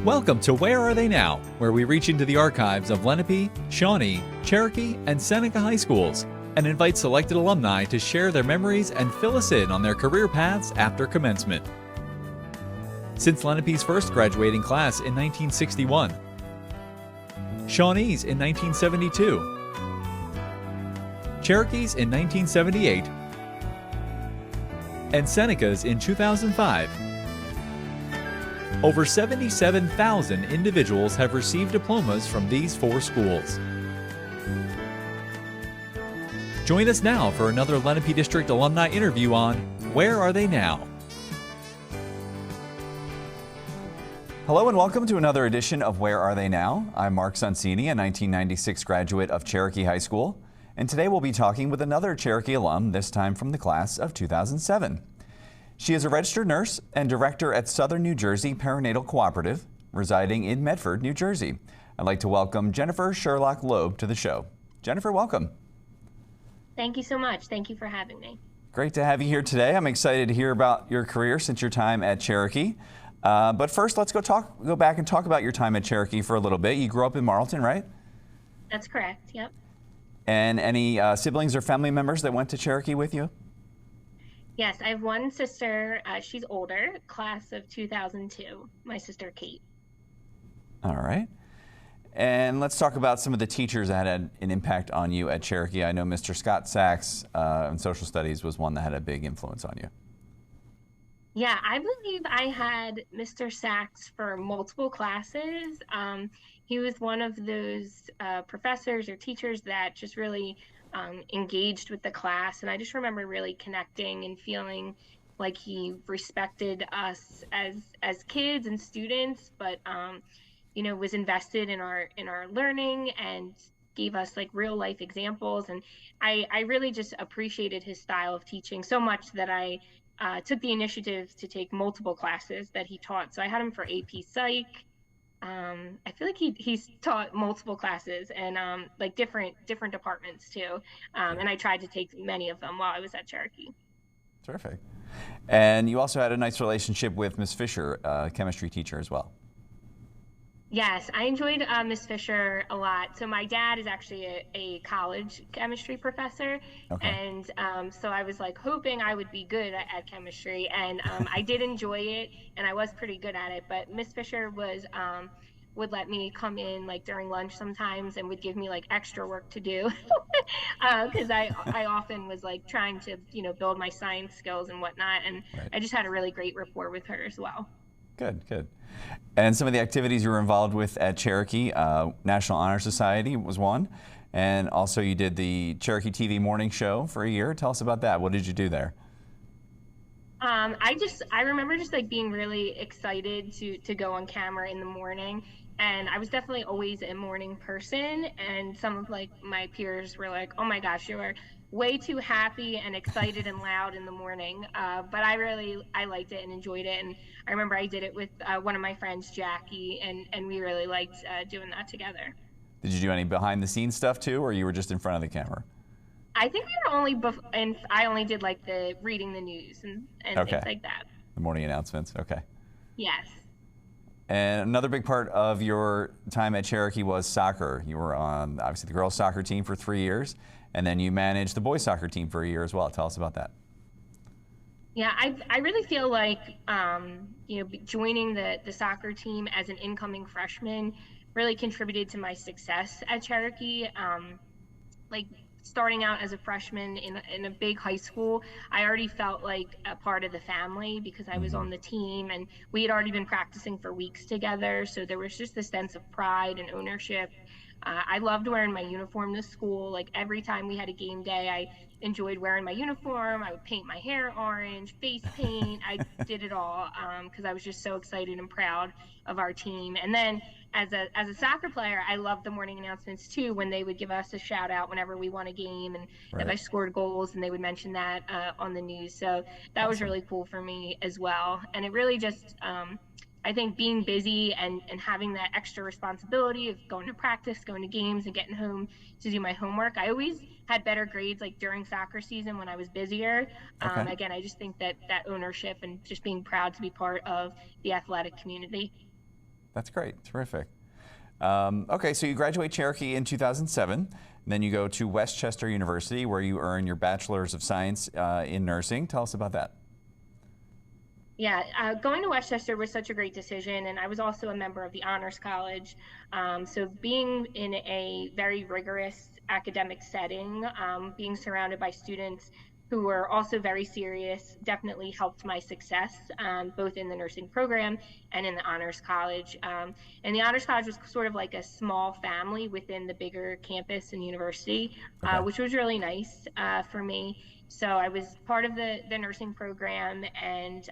Welcome to Where Are They Now?, where we reach into the archives of Lenape, Shawnee, Cherokee, and Seneca high schools and invite selected alumni to share their memories and fill us in on their career paths after commencement. Since Lenape's first graduating class in 1961, Shawnee's in 1972, Cherokee's in 1978, and Seneca's in 2005, over 77,000 individuals have received diplomas from these four schools. Join us now for another Lenape District alumni interview on Where Are They Now? Hello and welcome to another edition of Where Are They Now? I'm Mark Sonsini, a 1996 graduate of Cherokee High School, and today we'll be talking with another Cherokee alum, this time from the class of 2007. She is a registered nurse and director at Southern New Jersey Perinatal Cooperative, residing in Medford, New Jersey. I'd like to welcome Jennifer Sherlock-Loeb to the show. Jennifer, welcome. Thank you so much. Thank you for having me. Great to have you here today. I'm excited to hear about your career since your time at Cherokee. But first, let's go back and talk about your time at Cherokee for a little bit. You grew up in Marlton, right? That's correct, yep. And any siblings or family members that went to Cherokee with you? Yes, I have one sister. She's older, class of 2002, my sister Kate. All right. And let's talk about some of the teachers that had an impact on you at Cherokee. I know Mr. Scott Sachs in social studies was one that had a big influence on you. Yeah, I believe I had Mr. Sachs for multiple classes. He was one of those professors or teachers that just really engaged with the class, and I just remember really connecting and feeling like he respected us as kids and students, but was invested in our learning and gave us like real life examples. And I really just appreciated his style of teaching so much that I took the initiative to take multiple classes that he taught. So I had him for AP Psych. I feel like he's taught multiple classes and like different departments too. And I tried to take many of them while I was at Cherokee. Terrific. And you also had a nice relationship with Ms. Fisher, chemistry teacher as well. Yes, I enjoyed Ms. Fisher a lot. So my dad is actually a college chemistry professor. Okay. And so I was like hoping I would be good at chemistry, and I did enjoy it, and I was pretty good at it. But Ms. Fisher would let me come in like during lunch sometimes and would give me like extra work to do because I often was like trying to build my science skills and whatnot, and right. I just had a really great rapport with her as well. Good, good. And some of the activities you were involved with at Cherokee, National Honor Society was one, and also you did the Cherokee TV morning show for a year. Tell us about that. What did you do there? I remember just like being really excited to go on camera in the morning, and I was definitely always a morning person, and some of like my peers were like, oh my gosh, you're way too happy and excited and loud in the morning, but I liked it and enjoyed it. And I remember I did it with one of my friends, Jackie, and we really liked doing that together. Did you do any behind the scenes stuff too, or you were just in front of the camera? I think we were and I only did like the reading the news and okay. Things like that. The morning announcements, okay. Yes. And another big part of your time at Cherokee was soccer. You were on obviously the girls soccer team for 3 years, and then you managed the boys soccer team for a year as well. Tell us about that. Yeah, I really feel like joining the soccer team as an incoming freshman really contributed to my success at Cherokee. Like starting out as a freshman in a big high school, I already felt like a part of the family because I was on the team and we had already been practicing for weeks together. So there was just this sense of pride and ownership. I loved wearing my uniform to school. Like every time we had a game day, I enjoyed wearing my uniform. I would paint my hair orange, face paint. I did it all because I was just so excited and proud of our team. And then as a soccer player, I loved the morning announcements too, when they would give us a shout out whenever we won a game and right. If I scored goals, and they would mention that on the news. So that was really cool for me as well. And it really just I think being busy and having that extra responsibility of going to practice, going to games, and getting home to do my homework. I always had better grades like during soccer season when I was busier. Okay. Again, I just think that ownership and just being proud to be part of the athletic community. That's great. Terrific. Okay, so you graduate Cherokee in 2007, and then you go to Westchester University where you earn your Bachelor's of Science in Nursing. Tell us about that. Yeah, going to Westchester was such a great decision, and I was also a member of the Honors College. So being in a very rigorous academic setting, being surrounded by students who were also very serious, definitely helped my success, both in the nursing program and in the Honors College. And the Honors College was sort of like a small family within the bigger campus and university, Okay. which was really nice for me. So I was part of the nursing program and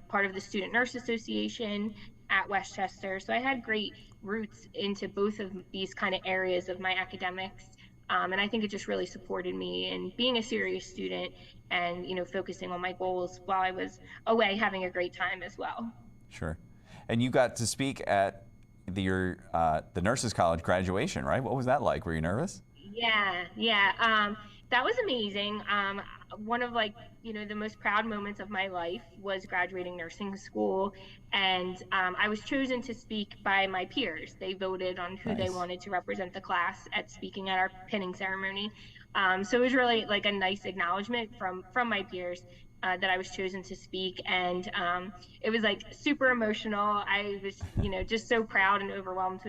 part of the Student Nurse Association at Westchester. So I had great roots into both of these kind of areas of my academics. And I think it just really supported me in being a serious student and, focusing on my goals while I was away having a great time as well. Sure. And you got to speak at the Nurses College graduation, right? What was that like? Were you nervous? Yeah. That was amazing. One of the most proud moments of my life was graduating nursing school, and I was chosen to speak by my peers. They voted on who they Nice. wanted to represent the class at speaking at our pinning ceremony. So it was really like a nice acknowledgement from my peers. That I was chosen to speak, and it was like super emotional. I was, just so proud and overwhelmed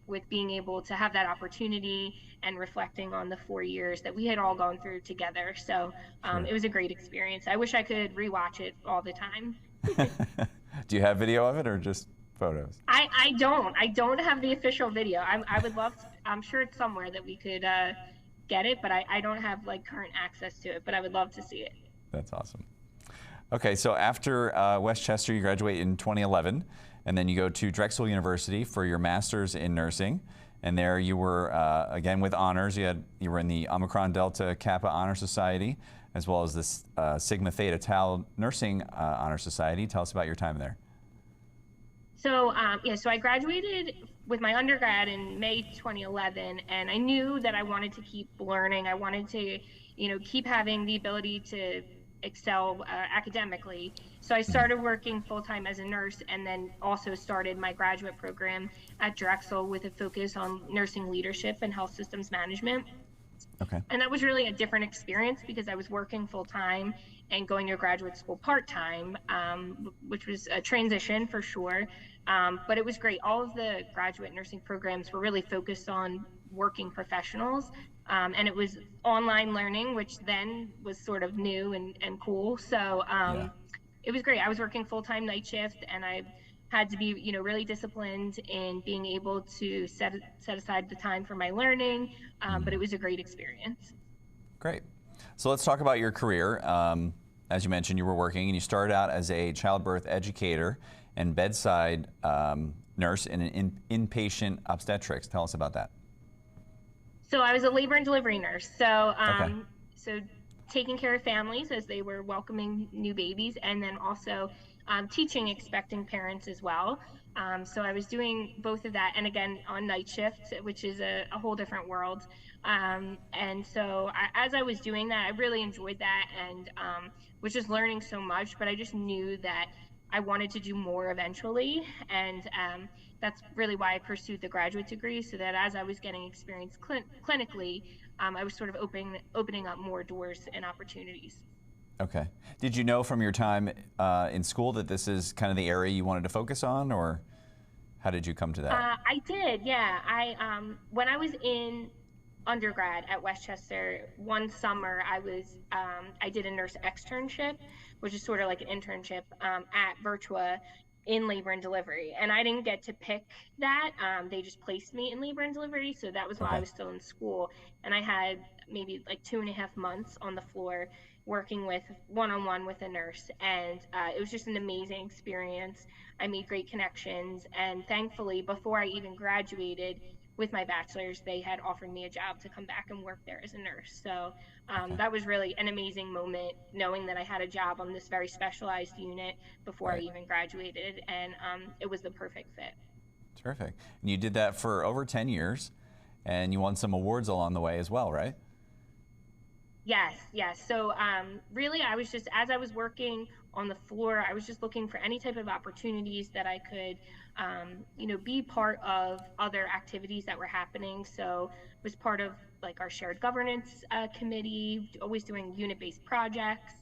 with being able to have that opportunity and reflecting on the 4 years that we had all gone through together. So Sure. it was a great experience. I wish I could rewatch it all the time. Do you have video of it or just photos? I don't have the official video. I would love to, I'm sure it's somewhere that we could get it, but I don't have current access to it, but I would love to see it. That's awesome. Okay, so after Westchester, you graduate in 2011, and then you go to Drexel University for your master's in nursing. And there you were, again, with honors. You were in the Omicron Delta Kappa Honor Society, as well as the Sigma Theta Tau Nursing Honor Society. Tell us about your time there. So so I graduated with my undergrad in May 2011, and I knew that I wanted to keep learning. I wanted to, keep having the ability to excel academically. So I started working full-time as a nurse, and then also started my graduate program at Drexel with a focus on nursing leadership and health systems management. Okay. And that was really a different experience because I was working full-time and going to graduate school part-time, which was a transition for sure. But it was great. All of the graduate nursing programs were really focused on working professionals. And it was online learning, which then was sort of new and cool. So It was great. I was working full-time night shift, and I had to be, really disciplined in being able to set aside the time for my learning. But it was a great experience. Great. So let's talk about your career. As you mentioned, you were working, and you started out as a childbirth educator and bedside nurse in an inpatient obstetrics. Tell us about that. So I was a labor and delivery nurse. So Okay. so taking care of families as they were welcoming new babies, and then also teaching expecting parents as well. So I was doing both of that, and again on night shift, which is a whole different world. And so as I was doing that, I really enjoyed that, and was just learning so much. But I just knew that I wanted to do more eventually, and that's really why I pursued the graduate degree, so that as I was getting experience clinically, I was sort of opening up more doors and opportunities. Okay. Did you know from your time in school that this is kind of the area you wanted to focus on, or how did you come to that? I did, yeah. When I was in undergrad at Westchester, one summer I did a nurse externship, which is sort of like an internship at Virtua in labor and delivery. And I didn't get to pick that. They just placed me in labor and delivery. So that was while I was still in school. And I had maybe 2.5 months on the floor working with one-on-one with a nurse. And it was just an amazing experience. I made great connections. And thankfully, before I even graduated with my bachelor's, they had offered me a job to come back and work there as a nurse. So that was really an amazing moment, knowing that I had a job on this very specialized unit before I even graduated, and it was the perfect fit. Terrific. And you did that for over 10 years, and you won some awards along the way as well, right? Yes. So really, I was just, as I was working on the floor. I was just looking for any type of opportunities that I could, be part of other activities that were happening. So I was part of like our shared governance committee, always doing unit-based projects.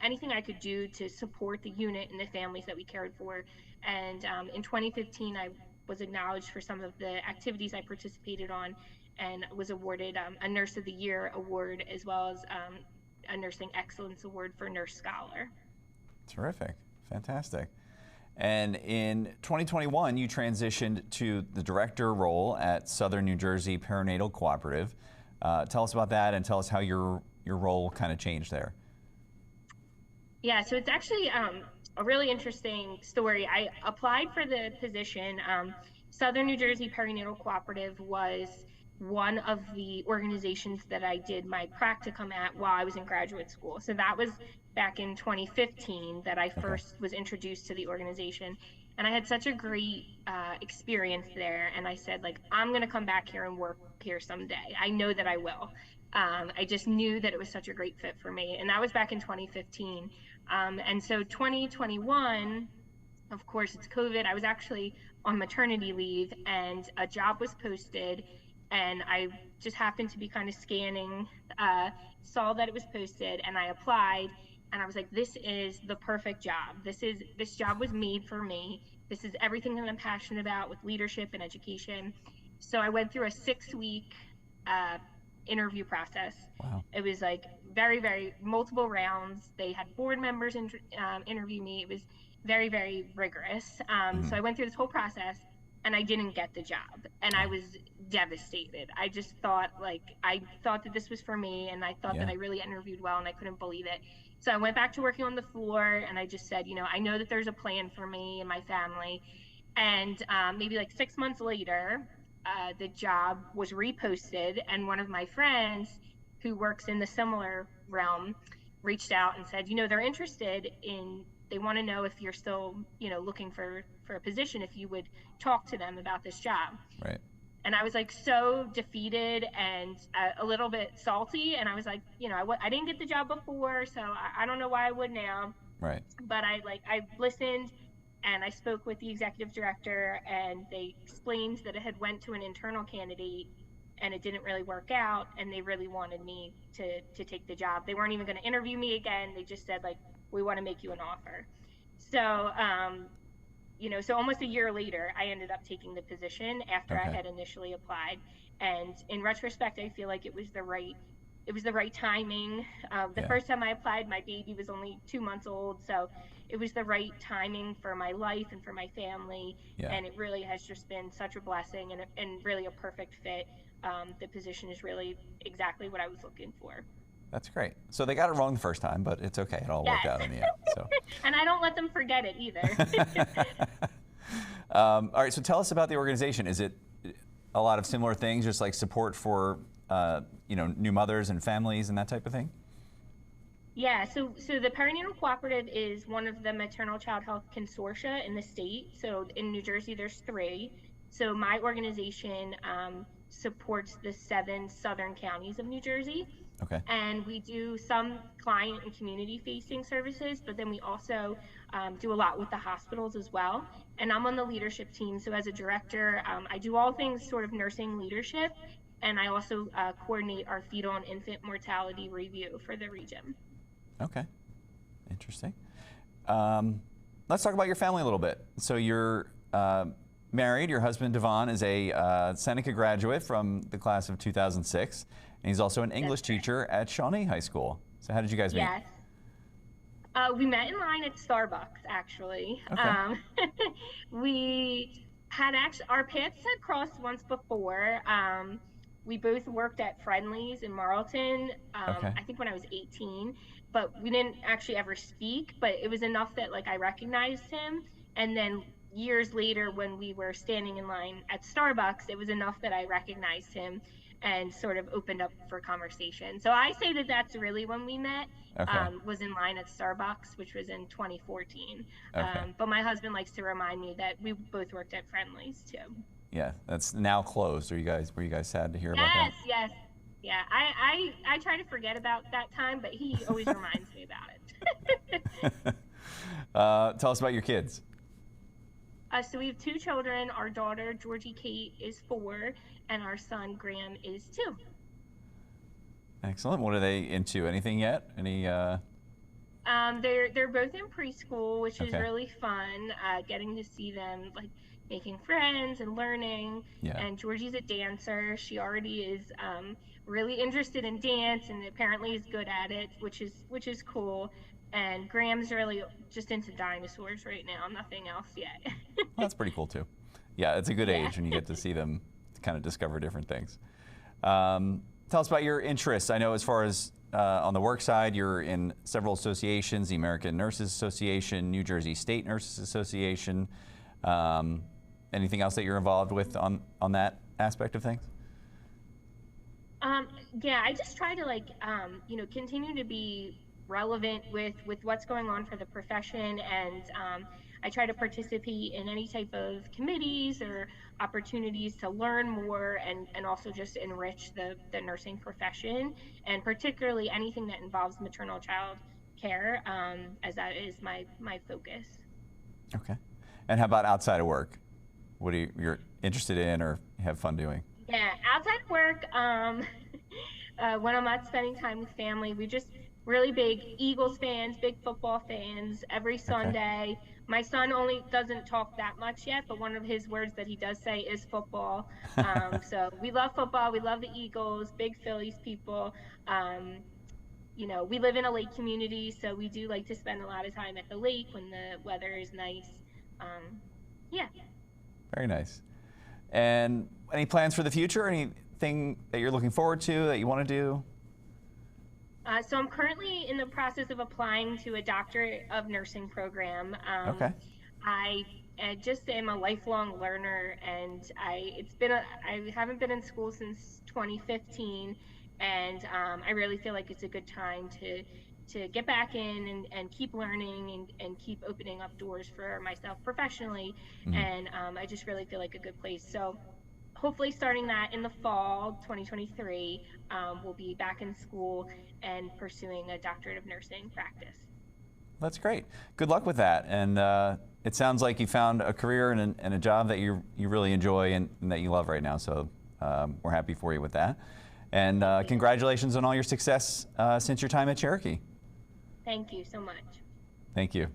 Anything I could do to support the unit and the families that we cared for. And in 2015, I was acknowledged for some of the activities I participated on and was awarded a Nurse of the Year award, as well as a Nursing Excellence Award for Nurse Scholar. Terrific. Fantastic. And in 2021, you transitioned to the director role at Southern New Jersey Perinatal Cooperative. Tell us about that, and tell us how your role kind of changed there. Yeah, so it's actually a really interesting story. I applied for the position. Southern New Jersey Perinatal Cooperative was one of the organizations that I did my practicum at while I was in graduate school. So that was back in 2015 that I first was introduced to the organization. And I had such a great experience there. And I said, like, I'm going to come back here and work here someday. I know that I will. I just knew that it was such a great fit for me. And that was back in 2015. And so 2021, of course, it's COVID. I was actually on maternity leave, and a job was posted. And I just happened to be kind of scanning, saw that it was posted, and I applied. And I was like, this is the perfect job. This job was made for me. This is everything that I'm passionate about with leadership and education. So I went through a 6-week interview process. Wow. It was like very, very multiple rounds. They had board members interview me. It was very, very rigorous. So I went through this whole process, and I didn't get the job, and I was devastated. I just thought that this was for me, and I thought that I really interviewed well, and I couldn't believe it. So I went back to working on the floor, and I just said, I know that there's a plan for me and my family. And maybe like 6 months later, the job was reposted, and one of my friends who works in the similar realm reached out and said, they're interested in, they want to know if you're still, looking for a position, if you would talk to them about this job. Right. And I was like so defeated and a little bit salty. And I was like, I didn't get the job before, so I don't know why I would now. Right. But I listened, and I spoke with the executive director, and they explained that it had went to an internal candidate and it didn't really work out, and they really wanted me to take the job. They weren't even going to interview me again. They just said, like, we want to make you an offer. So, so almost a year later, I ended up taking the position after I had initially applied. And in retrospect, I feel like it was the right timing. The first time I applied, my baby was only 2 months old. So it was the right timing for my life and for my family. And it really has just been such a blessing and really a perfect fit. The position is really exactly what I was looking for. That's great. So they got it wrong the first time, but it's okay. It all worked out in the end. So. And I don't let them forget it either. All right, so tell us about the organization. Is it a lot of similar things, just like support for new mothers and families and that type of thing? Yeah, so the Perinatal Cooperative is one of the maternal child health consortia in the state. So in New Jersey, there's 3. So my organization supports the 7 southern counties of New Jersey. Okay. And we do some client and community facing services, but then we also do a lot with the hospitals as well. And I'm on the leadership team. So as a director, I do all things sort of nursing leadership. And I also coordinate our fetal and infant mortality review for the region. Okay. Interesting. Let's talk about your family a little bit. So you're married. Your husband, Devon, is a Seneca graduate from the class of 2006. And he's also an English teacher at Shawnee High School. So how did you guys meet? Yes. We met in line at Starbucks, actually. Okay. We had our paths had crossed once before. We both worked at Friendly's in Marlton, I think when I was 18, but we didn't actually ever speak, but it was enough that I recognized him. And then years later, when we were standing in line at Starbucks, it was enough that I recognized him and sort of opened up for conversation. So I say that that's really when we met, was in line at Starbucks, which was in 2014. But my husband likes to remind me that we both worked at Friendly's too. Yeah, that's now closed. Were you guys sad to hear about that? Yes. Yeah, I try to forget about that time, but he always reminds me about it. Tell us about your kids. So we have two children. Our daughter, Georgie Kate, is 4, and our son, Graham, is 2. Excellent. What are they into? Anything yet? Any? They're both in preschool, which is Okay. really fun. Getting to see them like making friends and learning. Yeah. And Georgie's a dancer. She already is really interested in dance, and apparently is good at it, which is cool. And Graham's really just into dinosaurs right now. Nothing else yet. Well, that's pretty cool too. Yeah, it's a good Yeah. age when you get to see them kind of discover different things. Tell us about your interests. I know as far as on the work side, you're in several associations, the American Nurses Association, New Jersey State Nurses Association. Anything else that you're involved with on that aspect of things? Yeah, I just try to continue to be relevant with what's going on for the profession, and I try to participate in any type of committees or opportunities to learn more, and also just enrich the nursing profession, and particularly anything that involves maternal child care, as that is my focus. Okay. And how about outside of work? What you're interested in or have fun doing? Yeah, outside of work, when I'm not spending time with family, we just really big Eagles fans, big football fans. Every Sunday, my son only doesn't talk that much yet, but one of his words that he does say is football. So we love football. We love the Eagles, big Phillies people. We live in a lake community, so we do like to spend a lot of time at the lake when the weather is nice. Yeah. Very nice. And any plans for the future? Anything that you're looking forward to that you want to do? So I'm currently in the process of applying to a Doctorate of Nursing program. Okay. I just am a lifelong learner, and I haven't been in school since 2015, and I really feel like it's a good time to get back in and keep learning and keep opening up doors for myself professionally. Mm-hmm. And I just really feel like a good place. So hopefully starting that in the fall 2023, we'll be back in school and pursuing a doctorate of nursing practice. That's great. Good luck with that. And it sounds like you found a career and a job that you really enjoy and that you love right now. So we're happy for you with that. And congratulations on all your success since your time at Cherokee. Thank you so much. Thank you.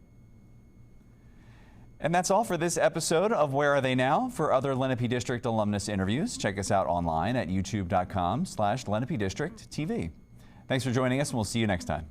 And that's all for this episode of Where Are They Now? For other Lenape District alumnus interviews, check us out online at youtube.com/Lenape District TV. Thanks for joining us, and we'll see you next time.